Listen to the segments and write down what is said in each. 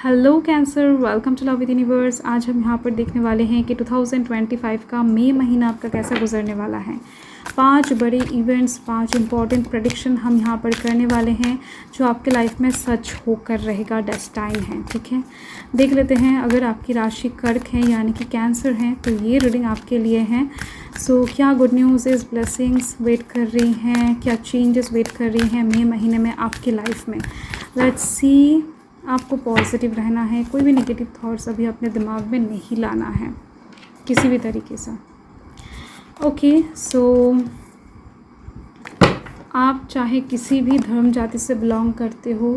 Hello Cancer, welcome to love with universe. आज हम यहाँ पर देखने वाले हैं कि 2025 का मई महीना आपका कैसा गुजरने वाला है। 5 बड़े इवेंट्स, 5 इंपॉर्टेंट प्रेडिक्शन हम यहाँ पर करने वाले हैं जो आपके लाइफ में सच होकर रहेगा, डेस्टाइन है। ठीक है, देख लेते हैं। अगर आपकी राशि कर्क है यानी कि कैंसर है तो ये रीडिंग आपके लिए है। सो क्या good news is, blessings wait कर रही हैं, क्या चेंजेस वेट कर रही हैं मई महीने में आपकी लाइफ में। Let's see. आपको पॉजिटिव रहना है, कोई भी नेगेटिव थॉट्स अभी अपने दिमाग में नहीं लाना है किसी भी तरीके से। ओके, सो आप चाहे किसी भी धर्म जाति से बिलोंग करते हो,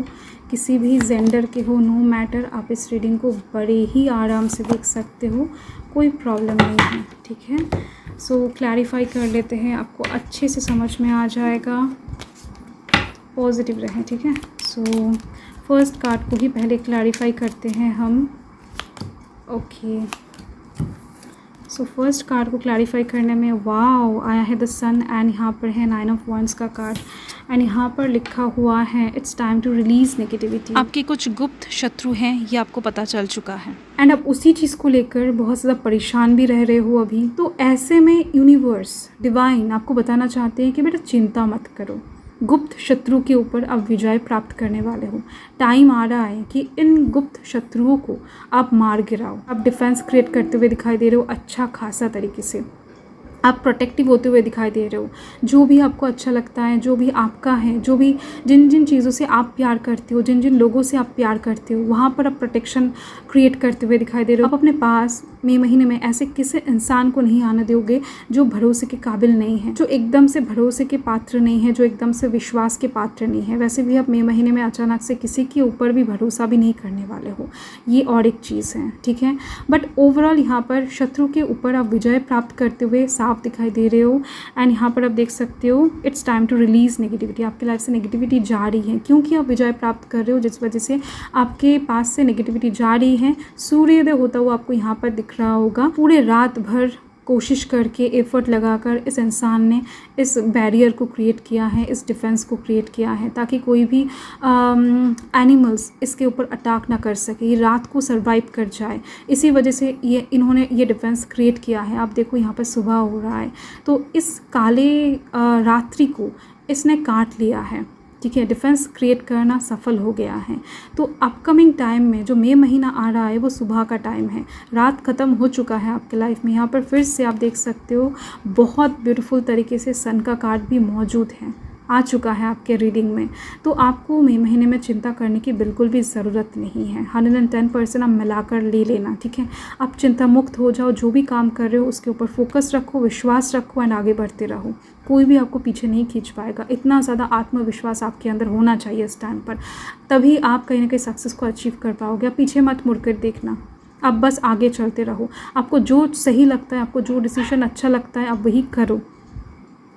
किसी भी जेंडर के हो, नो मैटर, आप इस रीडिंग को बड़े ही आराम से देख सकते हो, कोई प्रॉब्लम नहीं है। ठीक है, सो क्लैरिफाई कर लेते हैं, आपको अच्छे से समझ में आ जाएगा। पॉजिटिव रहें। ठीक है, सो फर्स्ट कार्ड को ही पहले क्लैरिफाई करते हैं हम। ओके, सो फर्स्ट कार्ड को क्लैरिफाई करने में वाओ आया है द सन, एंड यहाँ पर है 9 ऑफ वॉन्ड्स का कार्ड, एंड यहाँ पर लिखा हुआ है it's time to release negativity. आपके कुछ गुप्त शत्रु हैं, ये आपको पता चल चुका है, एंड आप उसी चीज़ को लेकर बहुत ज़्यादा परेशान भी रह रहे हो अभी। तो ऐसे में यूनिवर्स, डिवाइन आपको बताना चाहते हैं कि बेटा चिंता मत करो, गुप्त शत्रु के ऊपर आप विजय प्राप्त करने वाले हो। टाइम आ रहा है कि इन गुप्त शत्रुओं को आप मार गिराओ। आप डिफेंस क्रिएट करते हुए दिखाई दे रहे हो अच्छा खासा तरीके से, आप प्रोटेक्टिव होते हुए दिखाई दे रहे हो। जो भी आपको अच्छा लगता है, जो भी आपका है, जो भी जिन जिन चीज़ों से आप प्यार करते हो, जिन जिन लोगों से आप प्यार करते हो, वहाँ पर आप प्रोटेक्शन क्रिएट करते हुए दिखाई दे रहे हो। आप अपने पास मई महीने में ऐसे किसी इंसान को नहीं आने दोगे जो भरोसे के काबिल नहीं है, जो एकदम से भरोसे के पात्र नहीं है, जो एकदम से विश्वास के पात्र नहीं है। वैसे भी आप मई महीने में अचानक से किसी के ऊपर भी भरोसा भी नहीं करने वाले हो, ये और एक चीज़ है। ठीक है, बट ओवरऑल यहाँ पर शत्रु के ऊपर आप विजय प्राप्त करते हुए आप दिखाई दे रहे हो। एंड यहाँ पर आप देख सकते हो it's time to release negativity. आपकी लाइफ से नेगेटिविटी जा रही है क्योंकि आप विजय प्राप्त कर रहे हो, जिस वजह से आपके पास से नेगेटिविटी जा रही है। सूर्योदय होता हुआ आपको यहाँ पर दिख रहा होगा। पूरे रात भर कोशिश करके, एफर्ट लगाकर इस इंसान ने इस बैरियर को क्रिएट किया है, इस डिफेंस को क्रिएट किया है ताकि कोई भी एनिमल्स इसके ऊपर अटैक ना कर सके, ये रात को सरवाइव कर जाए। इसी वजह से इन्होंने ये डिफेंस क्रिएट किया है। आप देखो यहाँ पर सुबह हो रहा है तो इस काले रात्रि को इसने काट लिया है। ठीक है, डिफेंस क्रिएट करना सफल हो गया है। तो अपकमिंग टाइम में जो मई महीना आ रहा है वो सुबह का टाइम है, रात ख़त्म हो चुका है आपके लाइफ में। यहाँ पर फिर से आप देख सकते हो बहुत ब्यूटीफुल तरीके से सन का कार्ड भी मौजूद है, आ चुका है आपके रीडिंग में। तो आपको मई महीने में चिंता करने की बिल्कुल भी ज़रूरत नहीं है। 110% आप मिलाकर ले लेना। ठीक है, आप चिंता मुक्त हो जाओ, जो भी काम कर रहे हो उसके ऊपर फोकस रखो, विश्वास रखो एंड आगे बढ़ते रहो। कोई भी आपको पीछे नहीं खींच पाएगा। इतना ज़्यादा आत्मविश्वास आपके अंदर होना चाहिए इस टाइम पर, तभी आप कहीं ना कहीं सक्सेस को अचीव कर पाओगे। आप पीछे मत मुड़कर देखना, आप बस आगे चलते रहो। आपको जो सही लगता है, आपको जो डिसीजन अच्छा लगता है, आप वही करो।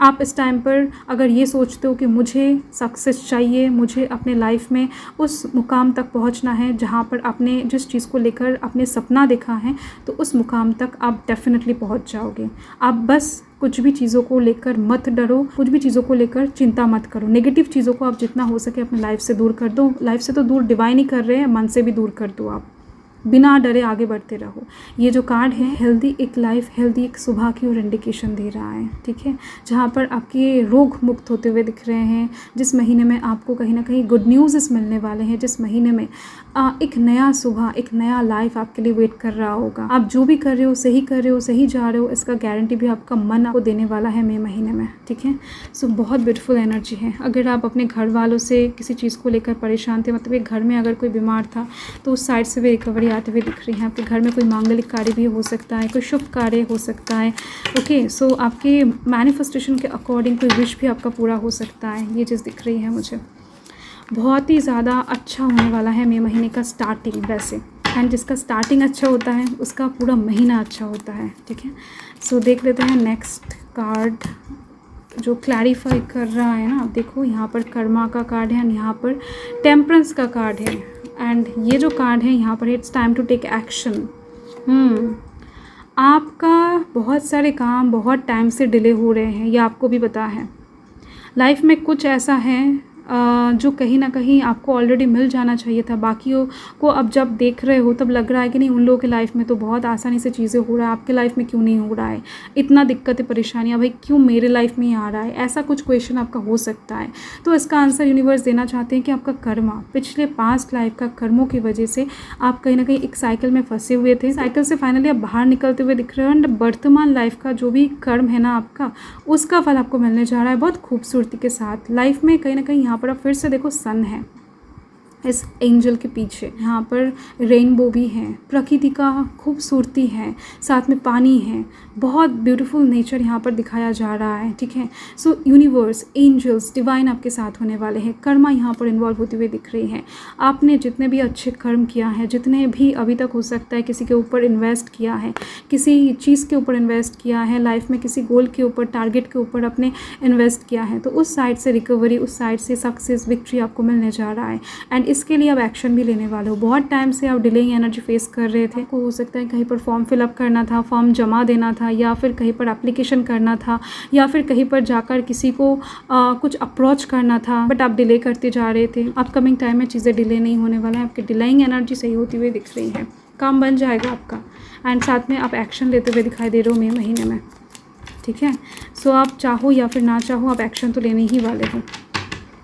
आप इस टाइम पर अगर ये सोचते हो कि मुझे सक्सेस चाहिए, मुझे अपने लाइफ में उस मुकाम तक पहुंचना है जहां पर आपने जिस चीज़ को लेकर अपने सपना देखा है, तो उस मुकाम तक आप डेफिनेटली पहुंच जाओगे। आप बस कुछ भी चीज़ों को लेकर मत डरो, कुछ भी चीज़ों को लेकर चिंता मत करो। नेगेटिव चीज़ों को आप जितना हो सके अपने लाइफ से दूर कर दो। लाइफ से तो दूर डिवाइन ही कर रहे हैं, मन से भी दूर कर दो। आप बिना डरे आगे बढ़ते रहो। ये जो कार्ड है हेल्दी एक लाइफ, हेल्दी एक सुबह की और इंडिकेशन दे रहा है। ठीक है, जहाँ पर आपके रोग मुक्त होते हुए दिख रहे हैं, जिस महीने में आपको कहीं ना कहीं गुड न्यूज़ मिलने वाले हैं, जिस महीने में एक नया सुबह, एक नया लाइफ आपके लिए वेट कर रहा होगा। आप जो भी कर रहे हो, सही कर रहे हो, सही जा रहे हो, इसका गारंटी भी आपका मन आपको देने वाला है मई महीने में। ठीक है, सो बहुत ब्यूटीफुल एनर्जी है। अगर आप अपने घर वालों से किसी चीज़ को लेकर परेशान थे, मतलब एक घर में अगर कोई बीमार था तो उस साइड से भी रिकवरी आते हुए दिख रही है। आपके घर में कोई मांगलिक कार्य भी हो सकता है, कोई शुभ कार्य हो सकता है। ओके, सो आपके मैनिफेस्टेशन के अकॉर्डिंग कोई विश भी आपका पूरा हो सकता है, ये चीज़ दिख रही है मुझे। बहुत ही ज़्यादा अच्छा होने वाला है मई महीने का स्टार्टिंग वैसे, एंड जिसका स्टार्टिंग अच्छा होता है उसका पूरा महीना अच्छा होता है। ठीक है, सो देख लेते हैं नेक्स्ट कार्ड जो क्लैरिफाई कर रहा है ना। आप देखो यहाँ पर कर्मा का कार्ड है, यहाँ पर टेम्परेंस का कार्ड है, एंड ये जो कार्ड है यहाँ पर it's time to take action. आपका बहुत सारे काम बहुत टाइम से डिले हो रहे हैं, ये आपको भी पता है। लाइफ में कुछ ऐसा है जो कहीं ना कहीं आपको ऑलरेडी मिल जाना चाहिए था, बाकियों को अब जब देख रहे हो तब लग रहा है कि नहीं उन लोगों के लाइफ में तो बहुत आसानी से चीज़ें हो रहा है, आपके लाइफ में क्यों नहीं हो रहा है, इतना दिक्कतें परेशानियाँ भाई क्यों मेरे लाइफ में ही आ रहा है, ऐसा कुछ क्वेश्चन आपका हो सकता है। तो इसका आंसर यूनिवर्स देना चाहते हैं कि आपका कर्मा, पिछले पास्ट लाइफ का कर्मों की वजह से आप कहीं ना कहीं एक साइकिल में फंसे हुए थे, साइकिल से फाइनली आप बाहर निकलते हुए दिख रहे हो। एंड वर्तमान लाइफ का जो भी कर्म है ना आपका, उसका फल आपको मिलने जा रहा है बहुत खूबसूरती के साथ। लाइफ में कहीं ना कहीं यहाँ पर आप फिर से देखो सन है इस एंजल के पीछे, यहाँ पर रेनबो भी है, प्रकृति का खूबसूरती है, साथ में पानी है, बहुत ब्यूटीफुल नेचर यहाँ पर दिखाया जा रहा है। ठीक है, सो यूनिवर्स, एंजल्स, डिवाइन आपके साथ होने वाले हैं। कर्मा यहाँ पर इन्वॉल्व होते हुए दिख रही हैं। आपने जितने भी अच्छे कर्म किया है, जितने भी अभी तक हो सकता है किसी के ऊपर इन्वेस्ट किया है, किसी चीज़ के ऊपर इन्वेस्ट किया है, लाइफ में किसी गोल के ऊपर, टारगेट के ऊपर अपने इन्वेस्ट किया है, तो उस साइड से रिकवरी, उस साइड से सक्सेस, विक्ट्री आपको मिलने जा रहा है। एंड इसके लिए आप एक्शन भी लेने वाले हो। बहुत टाइम से आप डिलेइंग एनर्जी फेस कर रहे थे, हो सकता है कहीं पर फॉर्म फिलअप करना था, फॉर्म जमा देना था, या फिर कहीं पर एप्लीकेशन करना था, या फिर कहीं पर जाकर किसी को कुछ अप्रोच करना था, बट आप डिले करते जा रहे थे। अपकमिंग टाइम में चीज़ें डिले नहीं होने वाला है, आपकी डिलेइंग एनर्जी सही होती हुई दिख रही है, काम बन जाएगा आपका। एंड साथ में आप एक्शन लेते हुए दिखाई दे रहे हो मई महीने में। ठीक है, सो आप चाहो या फिर ना चाहो आप एक्शन तो लेने ही वाले हो।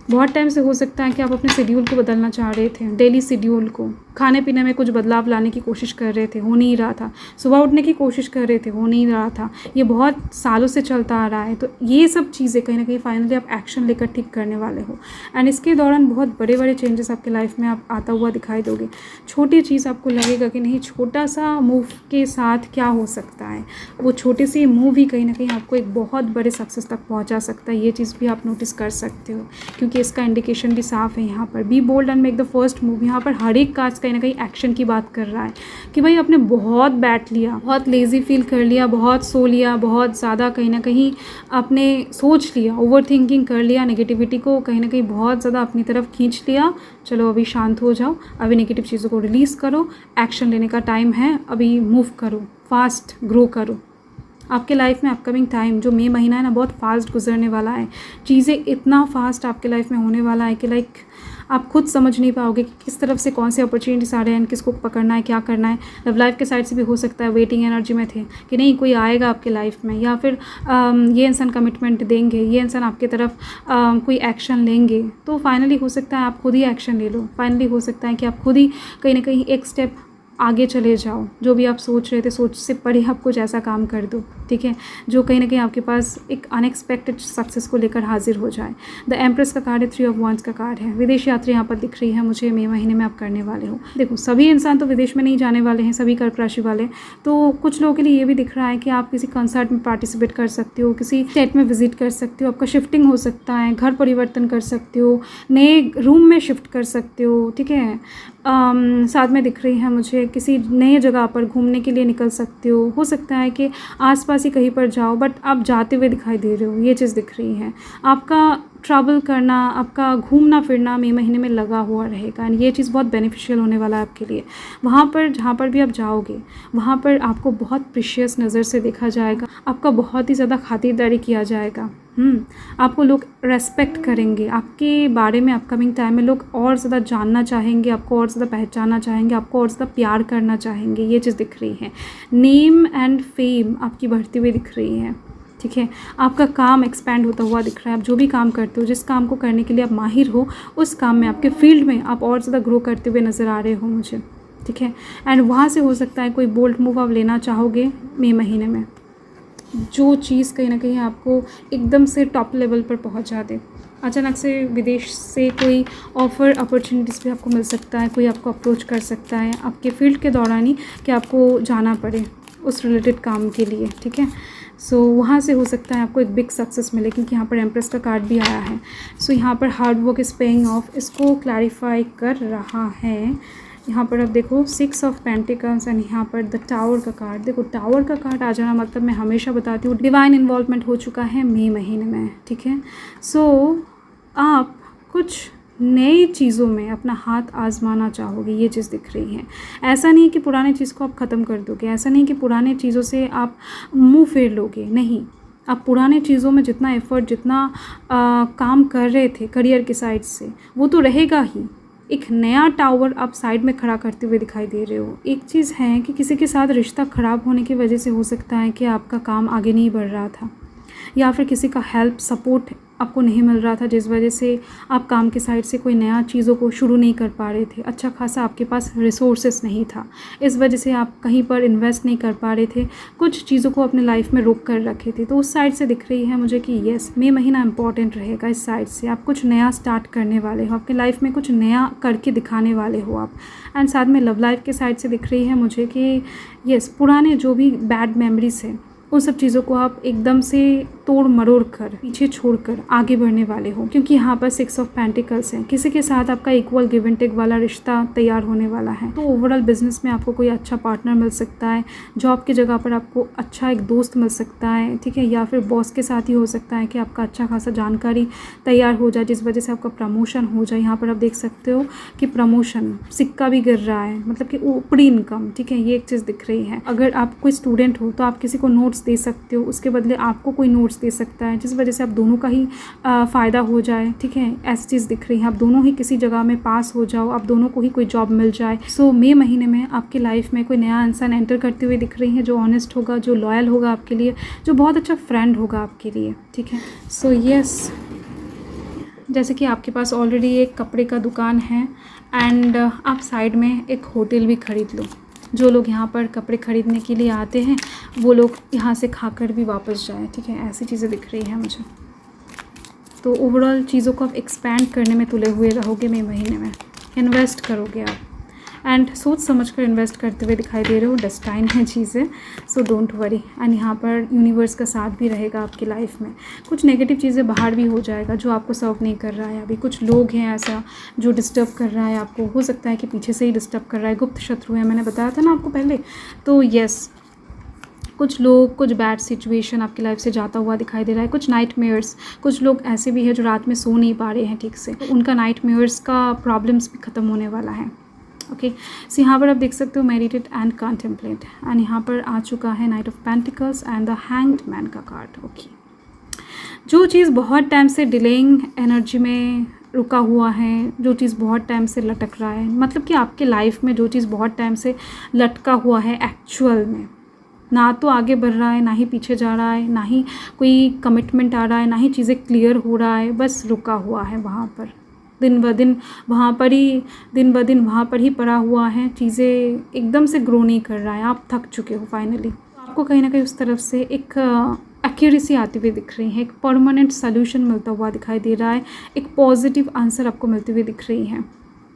बहुत टाइम से हो सकता है कि आप अपने शेड्यूल को बदलना चाह रहे थे, डेली शेड्यूल को, खाने पीने में कुछ बदलाव लाने की कोशिश कर रहे थे, हो नहीं रहा था, सुबह उठने की कोशिश कर रहे थे, हो नहीं रहा था, ये बहुत सालों से चलता आ रहा है। तो ये सब चीज़ें कहीं ना कहीं फाइनली आप एक्शन लेकर ठीक करने वाले हो। एंड इसके दौरान बहुत बड़े बड़े चेंजेस आपके लाइफ में आप आता हुआ दिखाई दोगे। छोटी चीज़ आपको लगेगा कि नहीं, छोटा सा मूव के साथ क्या हो सकता है, वो छोटे से मूव ही कहीं ना कहीं आपको एक बहुत बड़े सक्सेस तक पहुँचा सकता है। ये चीज़ भी आप नोटिस कर सकते हो, क्योंकि इसका इंडिकेशन भी साफ है यहाँ पर। Be bold and make the first move. यहाँ पर हर एक काज कहीं ना कहीं एक्शन की बात कर रहा है कि भाई आपने बहुत बैठ लिया, बहुत लेज़ी फील कर लिया, बहुत सो लिया, बहुत ज़्यादा कहीं ना कहीं आपने सोच लिया, ओवर थिंकिंग कर लिया, नेगेटिविटी को कहीं ना कहीं बहुत ज़्यादा अपनी तरफ खींच लिया। चलो अभी शांत हो जाओ, अभी नेगेटिव चीज़ों को रिलीज़ करो, एक्शन लेने का टाइम है, अभी मूव करो, फास्ट ग्रो करो। आपके लाइफ में अपकमिंग टाइम जो मई महीना है ना, बहुत फास्ट गुजरने वाला है। चीज़ें इतना फास्ट आपके लाइफ में होने वाला है कि लाइक आप खुद समझ नहीं पाओगे कि किस तरफ से कौन से अपॉर्चुनिटीज आ रहे हैं, किसको पकड़ना है, क्या करना है। लव लाइफ के साइड से भी हो सकता है वेटिंग एनर्जी में थे कि नहीं कोई आएगा आपके लाइफ में, या फिर ये इंसान कमिटमेंट देंगे, ये इंसान आपके तरफ कोई एक्शन लेंगे। तो फाइनली हो सकता है आप खुद ही एक्शन ले लो। फाइनली हो सकता है कि आप खुद ही कहीं ना कहीं एक स्टेप आगे चले जाओ। जो भी आप सोच रहे थे, सोच से परे आप कुछ ऐसा काम कर दो, ठीक है, जो कहीं ना कहीं आपके पास एक अनएक्सपेक्टेड सक्सेस को लेकर हाजिर हो जाए। द एम्प्रेस का कार्ड है, 3 ऑफ वांड्स का कार्ड है। विदेश यात्रा यहाँ पर दिख रही है मुझे मई महीने में आप करने वाले हो। देखो सभी इंसान तो विदेश में नहीं जाने वाले हैं, सभी कर्क राशि वाले। तो कुछ लोगों के लिए ये भी दिख रहा है कि आप किसी कंसर्ट में पार्टिसिपेट कर सकते हो, किसी स्टेट में विजिट कर सकते हो, आपका शिफ्टिंग हो सकता है, घर परिवर्तन कर सकते हो, नए रूम में शिफ्ट कर सकते हो, ठीक है। साथ में दिख रही है मुझे किसी नए जगह पर घूमने के लिए निकल सकते हो सकता है कि आसपास ही कहीं पर जाओ, बट आप जाते हुए दिखाई दे रहे हो, ये चीज़ दिख रही है। आपका ट्रैवल करना, आपका घूमना फिरना मई महीने में लगा हुआ रहेगा, एंड ये चीज़ बहुत बेनिफिशियल होने वाला है आपके लिए। वहाँ पर जहाँ पर भी आप जाओगे, वहाँ पर आपको बहुत प्रीशियस नज़र से देखा जाएगा, आपका बहुत ही ज़्यादा खातिरदारी किया जाएगा। आपको लोग रेस्पेक्ट करेंगे, आपके बारे में अपकमिंग टाइम में लोग और ज़्यादा जानना चाहेंगे, आपको और ज़्यादा पहचानना चाहेंगे, आपको और ज़्यादा प्यार करना चाहेंगे, ये चीज़ दिख रही है। नेम एंड फेम आपकी बढ़ती हुई दिख रही है, ठीक है। आपका काम एक्सपैंड होता हुआ दिख रहा है। आप जो भी काम करते हो, जिस काम को करने के लिए आप माहिर हो, उस काम में, आपके फील्ड में आप और ज़्यादा ग्रो करते हुए नज़र आ रहे हो मुझे, ठीक है। एंड वहाँ से हो सकता है कोई बोल्ड मूव आप लेना चाहोगे मई महीने में, जो चीज़ कहीं ना कहीं आपको एकदम से टॉप लेवल पर पहुंचा दे। अचानक से विदेश से कोई ऑफ़र अपॉर्चुनिटीज़ भी आपको मिल सकता है, कोई आपको अप्रोच कर सकता है आपके फील्ड के दौरान ही कि आपको जाना पड़े उस रिलेटेड काम के लिए, ठीक है। सो वहाँ से हो सकता है आपको एक बिग सक्सेस मिले, क्योंकि यहाँ पर एम्प्रेस का कार्ड भी आया है। सो यहाँ पर hard work is paying off, इसको क्लैरिफाई कर रहा है। यहाँ पर आप देखो 6 ऑफ पेंटिकल्स एंड यहाँ पर द टावर का कार्ड। देखो टावर का कार्ड आ जाना मतलब मैं हमेशा बताती हूँ डिवाइन इन्वॉल्वमेंट हो चुका है मई महीने में, ठीक है। सो आप कुछ नई चीज़ों में अपना हाथ आजमाना चाहोगे, ये चीज़ दिख रही है। ऐसा नहीं कि पुराने चीज़ को आप ख़त्म कर दोगे, ऐसा नहीं कि पुराने चीज़ों से आप मुंह फेर लोगे, नहीं। आप पुराने चीज़ों में जितना एफ़र्ट, जितना काम कर रहे थे करियर के साइड से, वो तो रहेगा ही। एक नया टावर आप साइड में खड़ा करते हुए दिखाई दे रहे हो। एक चीज़ है कि किसी के साथ रिश्ता ख़राब होने की वजह से हो सकता है कि आपका काम आगे नहीं बढ़ रहा था, या फिर किसी का हेल्प, सपोर्ट आपको नहीं मिल रहा था, जिस वजह से आप काम के साइड से कोई नया चीज़ों को शुरू नहीं कर पा रहे थे। अच्छा खासा आपके पास रिसोर्सेस नहीं था, इस वजह से आप कहीं पर इन्वेस्ट नहीं कर पा रहे थे, कुछ चीज़ों को अपने लाइफ में रोक कर रखे थे। तो उस साइड से दिख रही है मुझे कि येस, मई महीना इंपॉर्टेंट रहेगा। इस साइड से आप कुछ नया स्टार्ट करने वाले हो, आपके लाइफ में कुछ नया करके दिखाने वाले हो आप। एंड साथ में लव लाइफ के साइड से दिख रही है मुझे कि येस, पुराने जो भी बैड मेमोरीज हैं उन सब चीज़ों को आप एकदम से तोड़ मरोड़ कर, पीछे छोड़कर आगे बढ़ने वाले हो, क्योंकि यहाँ पर 6 ऑफ पेंटिकल्स हैं। किसी के साथ आपका इक्वल गिव एंड टेक वाला रिश्ता तैयार होने वाला है। तो ओवरऑल बिजनेस में आपको कोई अच्छा पार्टनर मिल सकता है, जॉब की जगह पर आपको अच्छा एक दोस्त मिल सकता है, ठीक है, या फिर बॉस के साथ ही हो सकता है कि आपका अच्छा खासा जानकारी तैयार हो जाए, जिस वजह से आपका प्रमोशन हो जाए। यहाँ पर आप देख सकते हो कि प्रमोशन सिक्का भी गिर रहा है, मतलब कि ऊपरी इनकम, ठीक है, ये एक चीज़ दिख रही है। अगर आप कोई स्टूडेंट हो तो आप किसी को नोट्स दे सकते हो, उसके बदले आपको कोई नोट्स दे सकता है, जिस वजह से आप दोनों का ही फ़ायदा हो जाए, ठीक है, ऐसी चीज़ दिख रही है। आप दोनों ही किसी जगह में पास हो जाओ, आप दोनों को ही कोई जॉब मिल जाए। सो मई महीने में आपकी लाइफ में कोई नया इंसान एंटर करते हुए दिख रही है, जो ऑनेस्ट होगा, जो लॉयल होगा आपके लिए, जो बहुत अच्छा फ्रेंड होगा आपके लिए, ठीक है। सो यस, जैसे कि आपके पास ऑलरेडी एक कपड़े का दुकान है एंड आप साइड में एक होटल भी ख़रीद लो। जो लोग यहाँ पर कपड़े ख़रीदने के लिए आते हैं वो लोग यहाँ से खाकर भी वापस जाएं, ठीक है, ऐसी चीज़ें दिख रही हैं मुझे। तो ओवरऑल चीज़ों को आप एक्सपैंड करने में तुले हुए रहोगे मई महीने में, इन्वेस्ट करोगे आप, एंड सोच समझ कर इन्वेस्ट करते हुए दिखाई दे रहे हो। डेस्टाइन है चीज़ें, सो डोंट वरी। एंड यहाँ पर यूनिवर्स का साथ भी रहेगा आपकी लाइफ में। कुछ नेगेटिव चीज़ें बाहर भी हो जाएगा जो आपको सर्व नहीं कर रहा है अभी। कुछ लोग हैं ऐसा जो डिस्टर्ब कर रहा है आपको, हो सकता है कि पीछे से ही डिस्टर्ब कर रहा है, गुप्त शत्रु है, मैंने बताया था ना आपको पहले। तो येस, कुछ लोग, कुछ बैड सिचुएशन आपकी लाइफ से जाता हुआ दिखाई दे रहा है, कुछ नाइटमेयर्स। कुछ लोग ऐसे भी हैं जो रात में सो नहीं पा रहे हैं ठीक से, उनका नाइटमेयर्स का प्रॉब्लम्स भी ख़त्म होने वाला है। ओके, सो यहाँ पर आप देख सकते हो मेडिटेट एंड कॉन्टेम्पलेट, एंड यहाँ पर आ चुका है night of pentacles and the hanged man का कार्ड। ओके, जो चीज़ बहुत टाइम से डिलेइंग एनर्जी में रुका हुआ है, जो चीज़ बहुत टाइम से लटक रहा है, मतलब कि आपके लाइफ में जो चीज़ बहुत टाइम से लटका हुआ है, एक्चुअल में ना तो आगे बढ़ रहा है, ना ही पीछे जा रहा है, ना ही कोई कमिटमेंट आ रहा है, ना ही चीज़ें क्लियर हो रहा है, बस रुका हुआ है वहाँ पर, दिन ब दिन वहाँ पर ही पड़ा हुआ है, चीज़ें एकदम से ग्रो नहीं कर रहा है, आप थक चुके हो फाइनली। आपको कहीं ना कहीं उस तरफ से एक एक्यूरेसी आती हुई दिख रही है, एक परमानेंट सोल्यूशन मिलता हुआ दिखाई दे रहा है, एक पॉजिटिव आंसर आपको मिलती हुई दिख रही है,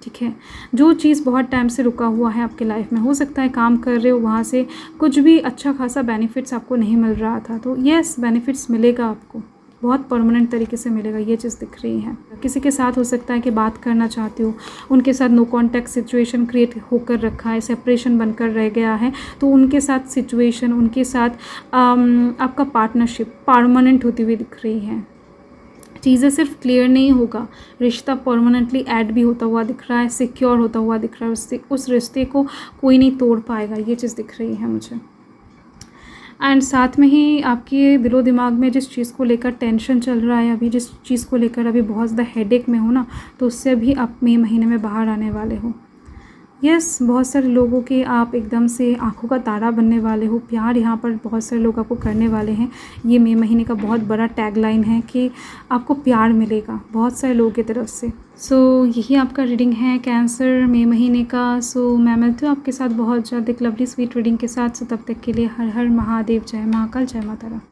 ठीक है। जो चीज़ बहुत टाइम से रुका हुआ है आपके लाइफ में, हो सकता है काम कर रहे हो वहाँ से कुछ भी अच्छा खासा बेनिफिट्स आपको नहीं मिल रहा था, तो येस, बेनिफिट्स मिलेगा आपको, बहुत परमानेंट तरीके से मिलेगा, ये चीज़ दिख रही है। किसी के साथ हो सकता है कि बात करना चाहते हो, उनके साथ नो कॉन्टैक्ट सिचुएशन क्रिएट होकर रखा है, सेपरेशन बनकर रह गया है, तो उनके साथ सिचुएशन, उनके साथ आपका पार्टनरशिप परमानेंट होती हुई दिख रही है। चीज़ें सिर्फ क्लियर नहीं होगा, रिश्ता परमानेंटली ऐड भी होता हुआ दिख रहा है, सिक्योर होता हुआ दिख रहा है, उस रिश्ते को कोई नहीं तोड़ पाएगा, ये चीज़ दिख रही है मुझे। एंड साथ में ही आपके दिलो दिमाग में जिस चीज़ को लेकर टेंशन चल रहा है अभी, जिस चीज़ को लेकर अभी बहुत ज़्यादा हेडेक में हो ना, तो उससे भी आप मई महीने में बाहर आने वाले हो। यस, बहुत सारे लोगों के आप एकदम से आंखों का तारा बनने वाले हो, प्यार यहाँ पर बहुत सारे लोग आपको करने वाले हैं। ये मई महीने का बहुत बड़ा टैगलाइन है कि आपको प्यार मिलेगा बहुत सारे लोगों की तरफ से। सो यही आपका रीडिंग है कैंसर मई महीने का। सो मैं मिलती हूँ आपके साथ बहुत जल्द एक लवली स्वीट रीडिंग के साथ। सो तब तक के लिए हर हर महादेव, जय महाकाल, जय माता रानी।